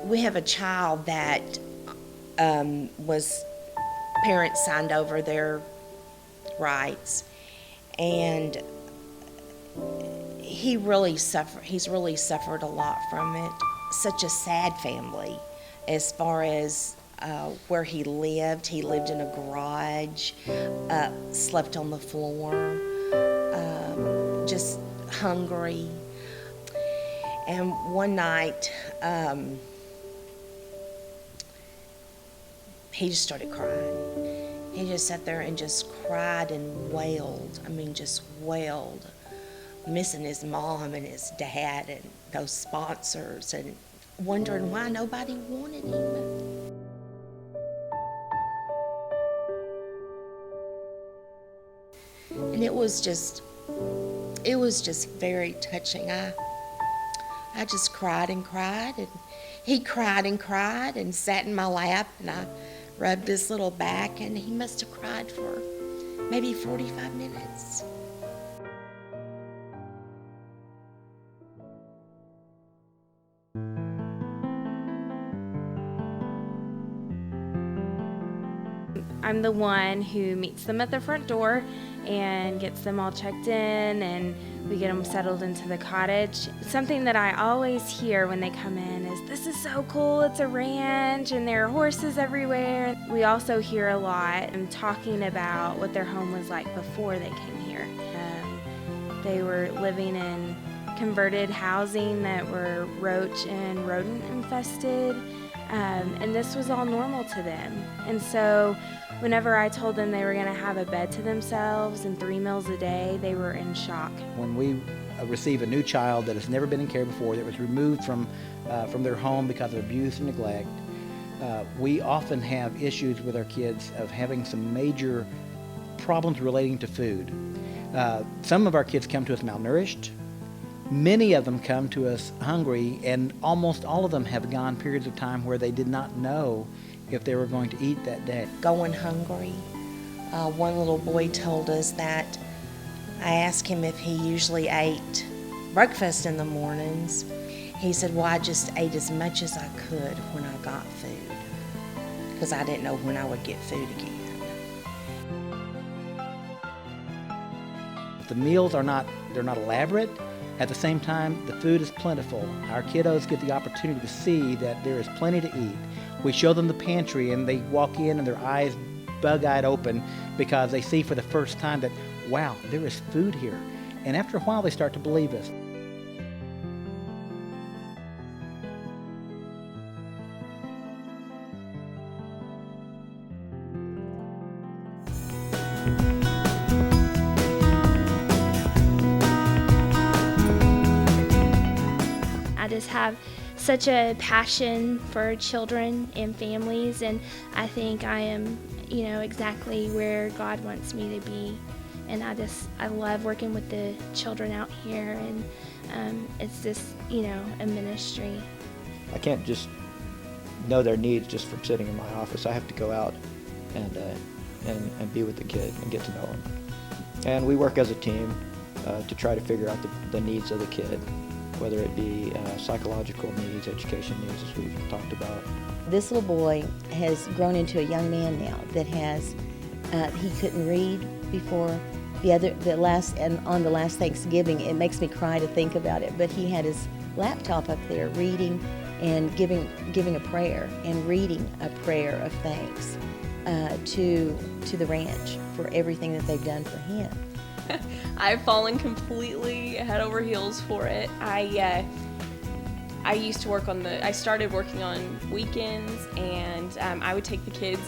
We have a child that was parents signed over their rights, and he's really suffered a lot from it. Such a sad family as far as where he lived. He lived in a garage, slept on the floor, just hungry. And one night, he just started crying. He just sat there and just cried and wailed. I mean, just wailed, missing his mom and his dad and those sponsors, and wondering why nobody wanted him. And it was just very touching. I just cried and cried, and he cried and cried and sat in my lap, and I rubbed his little back, and he must have cried for maybe 45 minutes. I'm the one who meets them at the front door and gets them all checked in, and we get them settled into the cottage. Something that I always hear when they come in is, "This is so cool, it's a ranch and there are horses everywhere." We also hear a lot talking about what their home was like before they came here. They were living in converted housing that were roach and rodent infested, and this was all normal to them. And so whenever I told them they were going to have a bed to themselves and 3 meals a day, they were in shock. When we receive a new child that has never been in care before, that was removed from their home because of abuse and neglect, we often have issues with our kids of having some major problems relating to food. Some of our kids come to us malnourished. Many of them come to us hungry, and almost all of them have gone periods of time where they did not know if they were going to eat that day. Going hungry. One little boy told us that I asked him if he usually ate breakfast in the mornings. He said, "Well, I just ate as much as I could when I got food, because I didn't know when I would get food again." The meals they're not elaborate. At the same time, the food is plentiful. Our kiddos get the opportunity to see that there is plenty to eat. We show them the pantry, and they walk in and their eyes bug-eyed open because they see for the first time that, wow, there is food here. And after a while, they start to believe us. I just have such a passion for children and families, and I think I am, exactly where God wants me to be. And I love working with the children out here, and it's just, a ministry. I can't just know their needs just from sitting in my office. I have to go out and be with the kid and get to know him. And we work as a team to try to figure out the needs of the kid, whether it be psychological needs, education needs, as we've talked about. This little boy has grown into a young man now that has, he couldn't read before. On the last Thanksgiving, it makes me cry to think about it, but he had his laptop up there reading and giving a prayer and reading a prayer of thanks to the ranch for everything that they've done for him. I've fallen completely head over heels for it. I used to I started working on weekends, and I would take the kids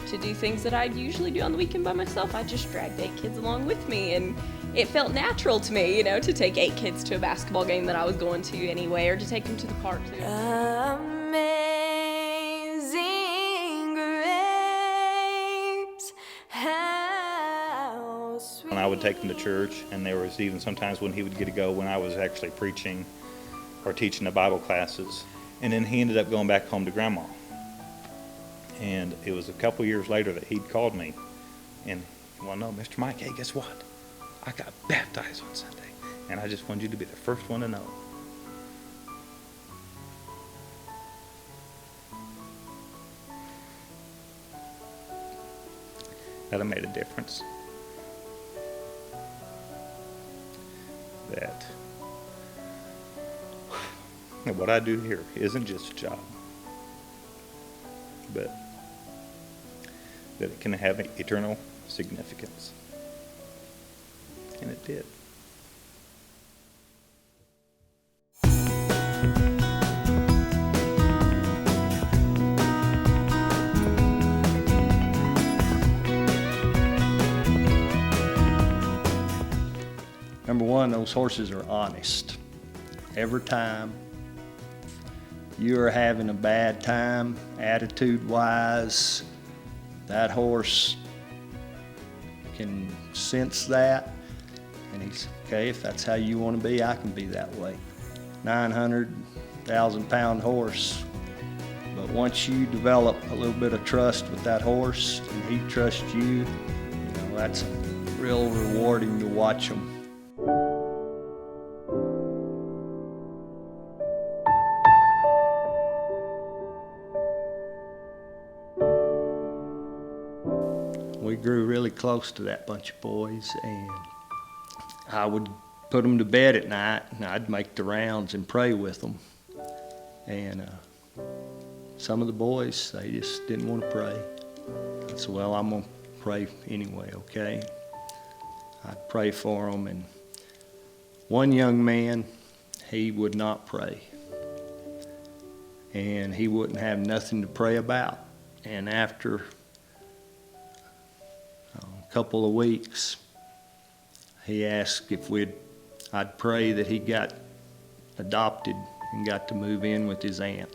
to do things that I'd usually do on the weekend by myself. I just dragged 8 kids along with me, and it felt natural to me, to take 8 kids to a basketball game that I was going to anyway, or to take them to the park too. Amazing grace, how sweet. When I would take them to church, and there was even sometimes when he would get to go when I was actually preaching or teaching the Bible classes. And then he ended up going back home to Grandma. And it was a couple years later that he'd called me, and, "Well, no, Mr. Mike, hey, guess what? I got baptized on Sunday, and I just wanted you to be the first one to know." that I made a difference. That what I do here isn't just a job, but that it can have an eternal significance. And it did. Number one, those horses are honest. Every time you're having a bad time, attitude-wise, that horse can sense that, and he's, okay, if that's how you want to be, I can be that way. 900,000-pound horse, but once you develop a little bit of trust with that horse, and he trusts you, that's real rewarding to watch him. We grew really close to that bunch of boys, and I would put them to bed at night, and I'd make the rounds and pray with them. And some of the boys, they just didn't want to pray. I said, well, I'm going to pray anyway, okay? I'd pray for them, and one young man, he would not pray. And he wouldn't have nothing to pray about. And after a couple of weeks, he asked if I'd pray that he got adopted and got to move in with his aunt.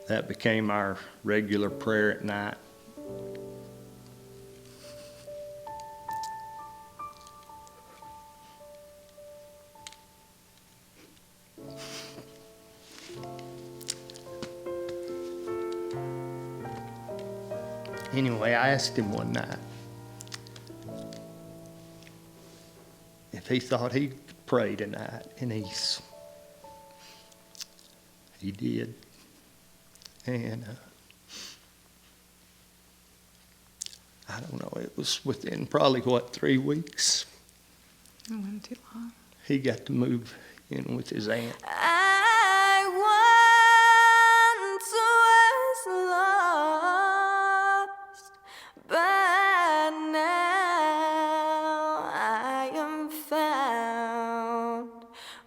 That became our regular prayer at night. Anyway, I asked him one night if he thought he could pray tonight, and he did. And I don't know, it was within probably, 3 weeks? It wasn't too long. He got to move in with his aunt. I once was lost, but now I am found.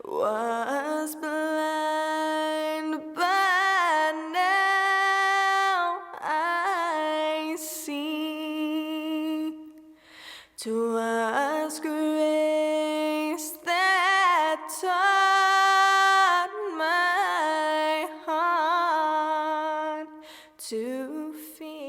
Was blind, but now I see. 'Twas grace that taught my heart to fear.